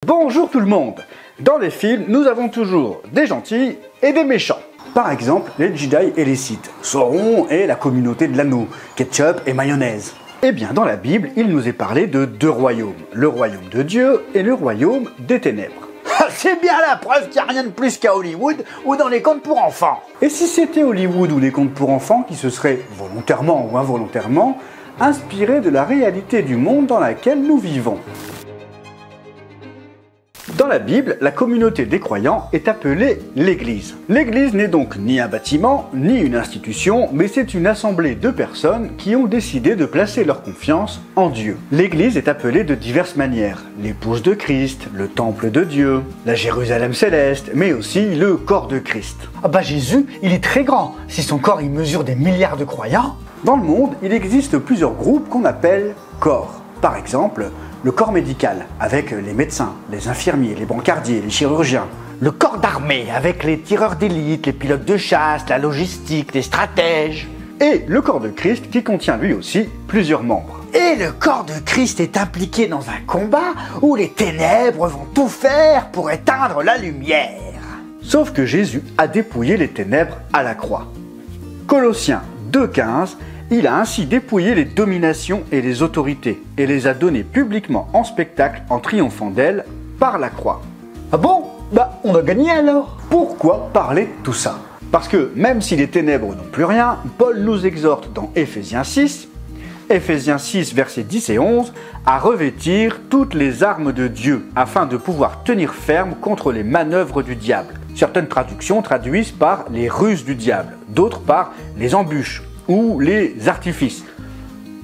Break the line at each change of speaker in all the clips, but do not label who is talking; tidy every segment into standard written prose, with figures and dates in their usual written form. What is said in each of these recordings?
Bonjour tout le monde. Dans les films, nous avons toujours des gentils et des méchants. Par exemple, les Jedi et les Sith, Sauron et la communauté de l'anneau, ketchup et mayonnaise. Eh bien, dans la Bible, il nous est parlé de deux royaumes, le royaume de Dieu et le royaume des ténèbres.
C'est bien la preuve qu'il n'y a rien de plus qu'à Hollywood ou dans les contes pour enfants.
Et si c'était Hollywood ou les contes pour enfants qui se seraient, volontairement ou involontairement, inspirés de la réalité du monde dans laquelle nous vivons? Dans la Bible, la communauté des croyants est appelée l'Église. L'Église n'est donc ni un bâtiment, ni une institution, mais c'est une assemblée de personnes qui ont décidé de placer leur confiance en Dieu. L'Église est appelée de diverses manières. L'épouse de Christ, le temple de Dieu, la Jérusalem céleste, mais aussi le corps de Christ.
Ah bah Jésus, il est très grand. Si son corps il mesure des milliards de croyants.
Dans le monde, il existe plusieurs groupes qu'on appelle corps. Par exemple, le corps médical, avec les médecins, les infirmiers, les brancardiers, les chirurgiens.
Le corps d'armée, avec les tireurs d'élite, les pilotes de chasse, la logistique, les stratèges.
Et le corps de Christ qui contient lui aussi plusieurs membres.
Et le corps de Christ est impliqué dans un combat où les ténèbres vont tout faire pour éteindre la lumière.
Sauf que Jésus a dépouillé les ténèbres à la croix. Colossiens 2,15, il a ainsi dépouillé les dominations et les autorités et les a données publiquement en spectacle en triomphant d'elles par la croix.
Ah bon? Bah on a gagné alors.
Pourquoi parler de tout ça? Parce que même si les ténèbres n'ont plus rien, Paul nous exhorte dans Ephésiens 6, versets 10 et 11, à revêtir toutes les armes de Dieu afin de pouvoir tenir ferme contre les manœuvres du diable. Certaines traductions traduisent par les ruses du diable, d'autres par les embûches ou les artifices.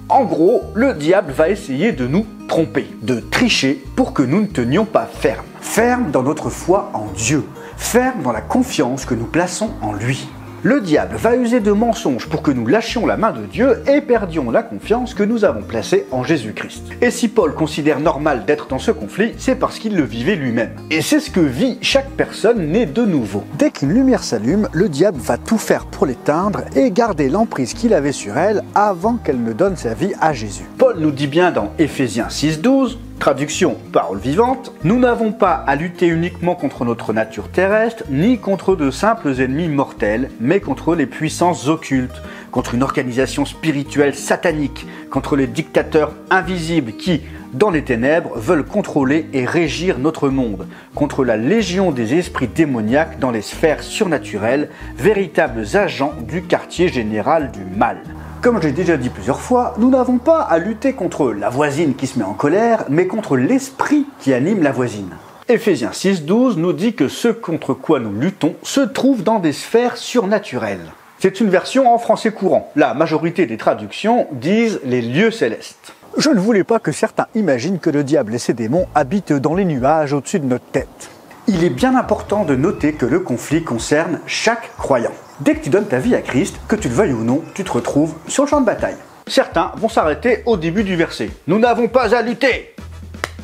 En gros, le diable va essayer de nous tromper, de tricher pour que nous ne tenions pas ferme. Ferme dans notre foi en Dieu, ferme dans la confiance que nous plaçons en lui. Le diable va user de mensonges pour que nous lâchions la main de Dieu et perdions la confiance que nous avons placée en Jésus-Christ. Et si Paul considère normal d'être dans ce conflit, c'est parce qu'il le vivait lui-même. Et c'est ce que vit chaque personne née de nouveau. Dès qu'une lumière s'allume, le diable va tout faire pour l'éteindre et garder l'emprise qu'il avait sur elle avant qu'elle ne donne sa vie à Jésus. Paul nous dit bien dans Ephésiens 6,12, traduction parole vivante, nous n'avons pas à lutter uniquement contre notre nature terrestre, ni contre de simples ennemis mortels, mais contre les puissances occultes, contre une organisation spirituelle satanique, contre les dictateurs invisibles qui, dans les ténèbres, veulent contrôler et régir notre monde, contre la légion des esprits démoniaques dans les sphères surnaturelles, véritables agents du quartier général du mal. Comme j'ai déjà dit plusieurs fois, nous n'avons pas à lutter contre la voisine qui se met en colère, mais contre l'esprit qui anime la voisine. Ephésiens 6,12 nous dit que ce contre quoi nous luttons se trouve dans des sphères surnaturelles. C'est une version en français courant. La majorité des traductions disent les lieux célestes. Je ne voulais pas que certains imaginent que le diable et ses démons habitent dans les nuages au-dessus de notre tête. Il est bien important de noter que le conflit concerne chaque croyant. Dès que tu donnes ta vie à Christ, que tu le veuilles ou non, tu te retrouves sur le champ de bataille. Certains vont s'arrêter au début du verset. Nous n'avons pas à lutter.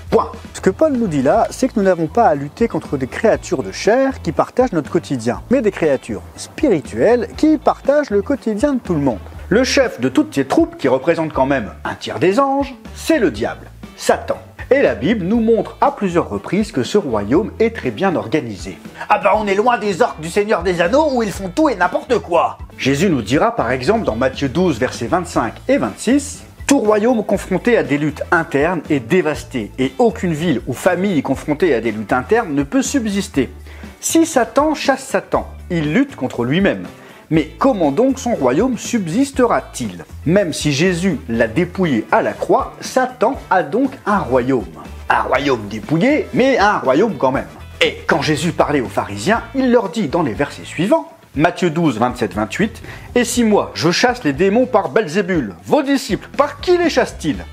Point. Ce que Paul nous dit là, c'est que nous n'avons pas à lutter contre des créatures de chair qui partagent notre quotidien, mais des créatures spirituelles qui partagent le quotidien de tout le monde. Le chef de toutes ces troupes, qui représente quand même un tiers des anges, c'est le diable, Satan. Et la Bible nous montre à plusieurs reprises que ce royaume est très bien organisé.
Ah bah on est loin des orques du Seigneur des Anneaux où ils font tout et n'importe quoi.
Jésus nous dira par exemple dans Matthieu 12 versets 25 et 26, « Tout royaume confronté à des luttes internes est dévasté, et aucune ville ou famille confrontée à des luttes internes ne peut subsister. Si Satan chasse Satan, il lutte contre lui-même. Mais comment donc son royaume subsistera-t-il? Même si Jésus l'a dépouillé à la croix, Satan a donc un royaume. Un royaume dépouillé, mais un royaume quand même. Et quand Jésus parlait aux pharisiens, il leur dit dans les versets suivants, Matthieu 12, 27-28, « Et si moi, je chasse les démons par Belzébul, vos disciples, par qui les chassent-ils?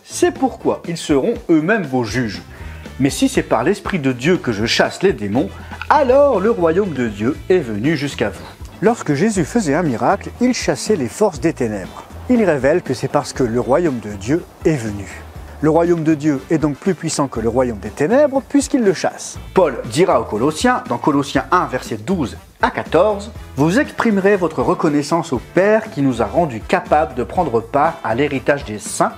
C'est pourquoi ils seront eux-mêmes vos juges. Mais si c'est par l'Esprit de Dieu que je chasse les démons, alors le royaume de Dieu est venu jusqu'à vous. » Lorsque Jésus faisait un miracle, il chassait les forces des ténèbres. Il révèle que c'est parce que le royaume de Dieu est venu. Le royaume de Dieu est donc plus puissant que le royaume des ténèbres puisqu'il le chasse. Paul dira aux Colossiens, dans Colossiens 1, versets 12 à 14, « Vous exprimerez votre reconnaissance au Père qui nous a rendus capables de prendre part à l'héritage des saints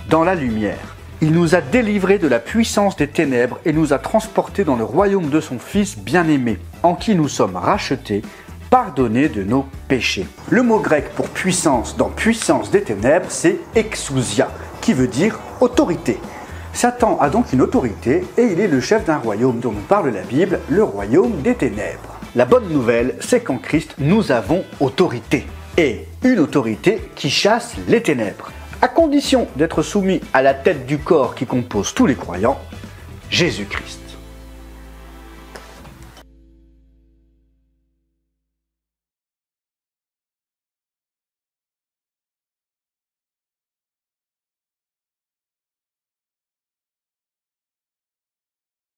dans la lumière. Il nous a délivrés de la puissance des ténèbres et nous a transportés dans le royaume de son Fils bien-aimé, en qui nous sommes rachetés, pardonnés de nos péchés. Le mot grec pour puissance dans puissance des ténèbres, c'est exousia, qui veut dire autorité. Satan a donc une autorité et il est le chef d'un royaume dont nous parle la Bible, le royaume des ténèbres. La bonne nouvelle, c'est qu'en Christ, nous avons autorité. Et une autorité qui chasse les ténèbres. À condition d'être soumis à la tête du corps qui compose tous les croyants, Jésus-Christ.